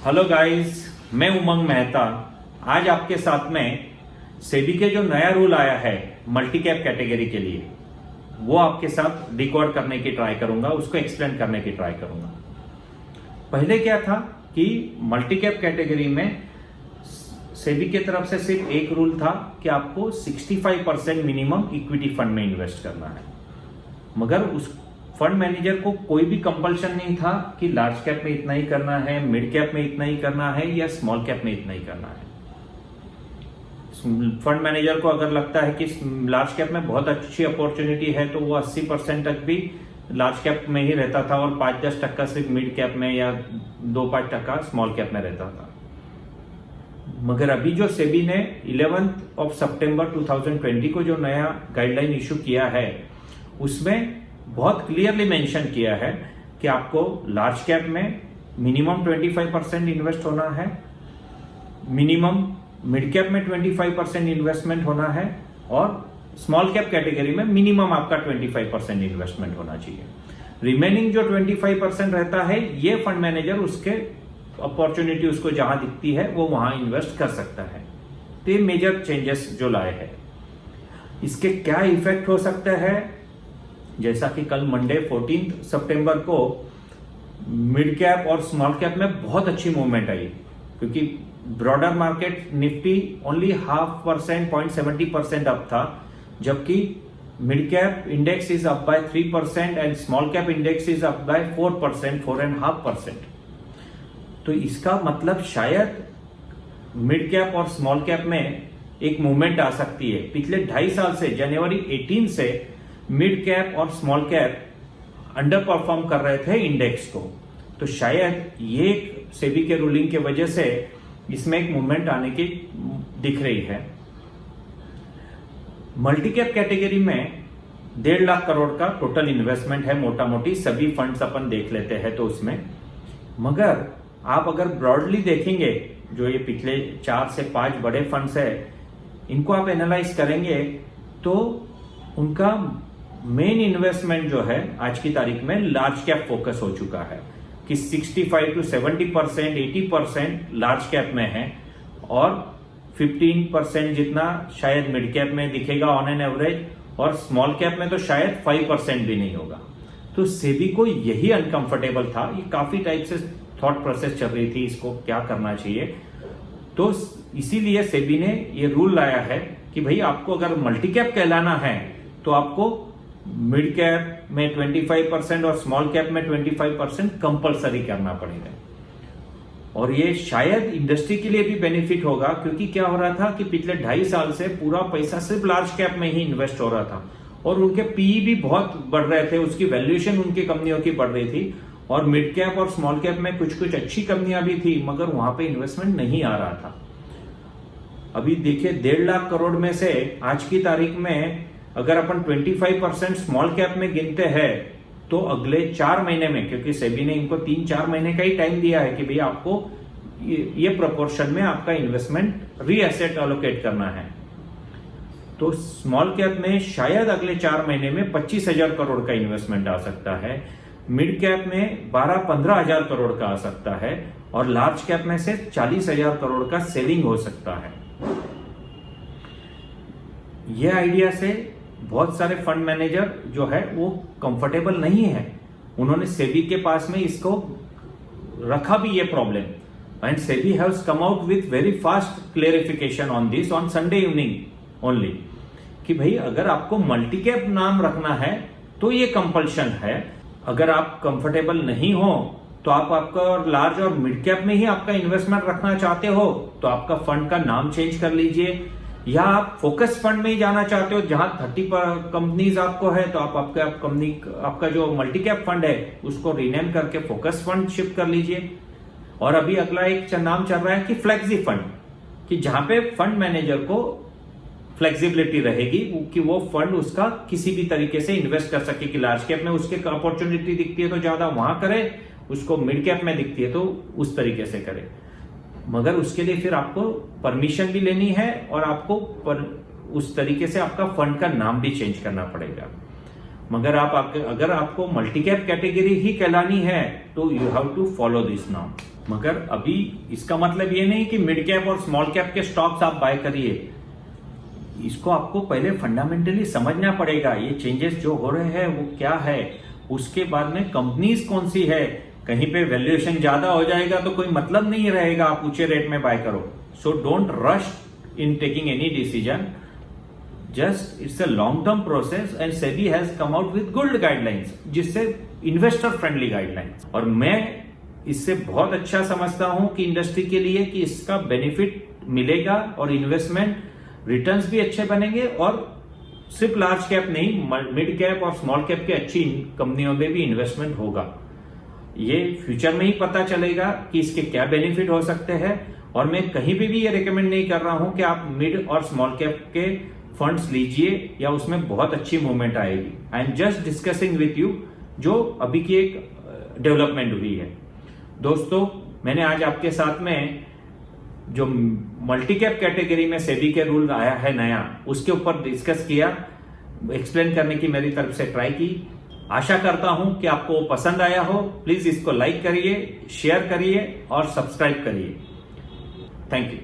Hello guys, मैं उमंग मेहता। आज आपके साथ में सेबी के जो नया रूल आया है मल्टी कैप कैटेगरी के लिए, वो आपके साथ डिकोड करने की ट्राई करूंगा, उसको एक्सप्लेन करने की ट्राई करूंगा। पहले क्या था कि मल्टी कैप कैटेगरी में सेबी की तरफ से सिर्फ एक रूल था कि आपको 65% मिनिमम इक्विटी फंड में इन्वेस्ट करना है, मगर उस फंड मैनेजर को कोई भी कंपल्शन नहीं था कि लार्ज कैप में इतना ही करना है, मिड कैप में इतना ही करना है या स्मॉल कैप में इतना ही करना है। फंड मैनेजर को अगर लगता है कि लार्ज कैप में बहुत अच्छी अपॉर्चुनिटी है तो वो 80% तक भी लार्ज कैप में ही रहता था और 5-10% सिर्फ मिड कैप में या 2-5% स्मॉल कैप में रहता था। मगर अभी जो सेबी ने 11 सितंबर 2020 को जो नया गाइडलाइन इशू किया है, उसमें बहुत क्लियरली मेंशन किया है कि आपको लार्ज कैप में मिनिमम 25% इन्वेस्ट होना है, मिनिमम मिड कैप में 25% इन्वेस्टमेंट होना है और स्मॉल कैप कैटेगरी में मिनिमम आपका 25% इन्वेस्टमेंट होना चाहिए। रिमेनिंग जो 25% रहता है, ये फंड मैनेजर उसके अपॉर्चुनिटी उसको जहां दिखती है वो वहां इन्वेस्ट कर सकता है। तो ये मेजर चेंजेस जो लाए हैं, इसके क्या इफेक्ट हो सकता है, जैसा कि कल मंडे 14 सितंबर को मिड कैप और स्मॉल कैप में बहुत अच्छी मूवमेंट आई, क्योंकि broader market Nifty only 0.5% 0.70% up था, जबकि mid cap index is up by 3% and small cap index is up by 4%, 4.5%। तो इसका मतलब शायद मिड कैप और स्मॉल कैप में एक मूवमेंट आ सकती है। पिछले 2.5 साल से, जनवरी 18 से मिड कैप और स्मॉल कैप अंडर परफॉर्म कर रहे थे इंडेक्स को। तो शायद ये सेबी के रूलिंग के वजह से इसमें एक मूवमेंट आने की दिख रही है। मल्टी कैप कैटेगरी में 1.5 लाख करोड़ का टोटल इन्वेस्टमेंट है, मोटा मोटी सभी फंड्स अपन देख लेते हैं तो उसमें। मगर आप अगर ब्रॉडली देखेंगे, जो ये पिछले 4 से 5 बड़े फंड्स है, इनको आप एनालाइज करेंगे तो उनका मेन इन्वेस्टमेंट जो है आज की तारीख में लार्ज कैप फोकस हो चुका है कि 65 to 70%, 80% लार्ज कैप में है और 15% जितना शायद मिड कैप में दिखेगा ऑन एन एवरेज, और स्मॉल कैप में तो शायद 5% भी नहीं होगा। तो सेबी को यही अनकंफर्टेबल था। ये काफी टाइप से थॉट प्रोसेस चल रही थी, इसको क्या करना चाहिए। तो इसीलिए सेबी ने ये रूल लाया है कि भाई आपको अगर मल्टी कैप कहलाना है तो आपको मिड कैप में 25% और स्मॉल कैप में 25% कंपलसरी करना पड़ेगा। और ये शायद इंडस्ट्री के लिए भी बेनिफिट होगा, क्योंकि क्या हो रहा था कि पिछले 2.5 साल से पूरा पैसा सिर्फ लार्ज कैप में ही इन्वेस्ट हो रहा था और उनके पीई भी बहुत बढ़ रहे थे, उसकी वैल्यूएशन उनकी कंपनियों की बढ़ रही थी। और मिड कैप और स्मॉल कैप में कुछ कुछ अच्छी कंपनियां भी थी, मगर वहां पे इन्वेस्टमेंट नहीं आ रहा था। अभी देखिए 1.5 लाख करोड़ में से आज की तारीख में अगर अपन 25% स्मॉल कैप में गिनते हैं तो अगले 4 महीने में, क्योंकि सेबी ने इनको 3-4 महीने का ही टाइम दिया है कि भाई आपको ये प्रोपोर्शन में आपका इन्वेस्टमेंट रीएसेट एलोकेट करना है, तो स्मॉल कैप में शायद अगले 4 महीने में 25,000 करोड़ का इन्वेस्टमेंट आ सकता है, मिड कैप में 12-15 हजार करोड़ का आ सकता है और लार्ज कैप में से 40,000 करोड़ का सेलिंग हो सकता है। यह आइडिया से बहुत सारे फंड मैनेजर जो है वो कंफर्टेबल नहीं है। उन्होंने सेबी के पास में इसको रखा भी ये problem, and SEBI has come out with very fast clarification on this on Sunday evening only, कि भाई अगर आपको मल्टी कैप नाम रखना है तो ये कंपल्शन है। अगर आप कंफर्टेबल नहीं हो तो आप आपका लार्ज और मिड कैप में ही आपका इन्वेस्टमेंट रखना चाहते हो तो आपका फंड का नाम चेंज कर लीजिए, या आप फोकस फंड में ही जाना चाहते हो जहां 30 कंपनीज आपको है तो आप आपका जो मल्टी कैप फंड है उसको रीनेम करके फोकस फंड शिफ्ट कर लीजिए। और अभी अगला एक नाम चल रहा है कि फ्लेक्सी फंड, कि जहां पे फंड मैनेजर को फ्लेक्सिबिलिटी रहेगी कि वो फंड उसका किसी भी तरीके से इन्वेस्ट कर सके, कि लार्ज कैप में उसके अपॉर्चुनिटी दिखती है तो ज्यादा वहां करे, उसको मिड कैप में दिखती है तो उस तरीके से करे। मगर उसके लिए फिर आपको परमिशन भी लेनी है और आपको उस तरीके से आपका फंड का नाम भी चेंज करना पड़ेगा। मगर अगर आपको मल्टी कैप कैटेगरी ही कहलानी है तो you have to follow this now. मगर अभी इसका मतलब ये नहीं कि मिड कैप और स्मॉल कैप के स्टॉक्स आप बाय करिए। इसको आपको पहले फंडामेंटली समझना पड़ेगा, ये चेंजेस जो हो रहे हैं वो क्या है। उसके बाद में कंपनीज कौन सी है, कहीं पे वैल्यूएशन ज्यादा हो जाएगा तो कोई मतलब नहीं रहेगा आप ऊंचे रेट में बाय करो। So don't rush in taking any decision, just it's a long term process and SEBI has come out with good guidelines, जिससे इन्वेस्टर फ्रेंडली गाइडलाइंस। और मैं इससे बहुत अच्छा समझता हूं कि इंडस्ट्री के लिए कि इसका बेनिफिट मिलेगा और इन्वेस्टमेंट रिटर्न्स भी अच्छे बनेंगे, और सिर्फ लार्ज कैप नहीं, मिड कैप और स्मॉल कैप के अच्छी कंपनियों में भी इन्वेस्टमेंट होगा। ये फ्यूचर में ही पता चलेगा कि इसके क्या बेनिफिट हो सकते हैं। और मैं कहीं पे भी ये रिकमेंड नहीं कर रहा हूं कि आप मिड और स्मॉल कैप के फंड्स लीजिए या उसमें बहुत अच्छी मूवमेंट आएगी। I am just discussing with you जो अभी की एक डेवलपमेंट हुई है। दोस्तों, मैंने आज आपके साथ में जो मल्टी कैप कैटेगरी में सेबी के रूल आया है नया, उसके ऊपर डिस्कस किया, एक्सप्लेन करने की मेरी तरफ से ट्राई की। आशा करता हूं कि आपको वो पसंद आया हो। प्लीज इसको लाइक करिए, शेयर करिए और सब्सक्राइब करिए। Thank you.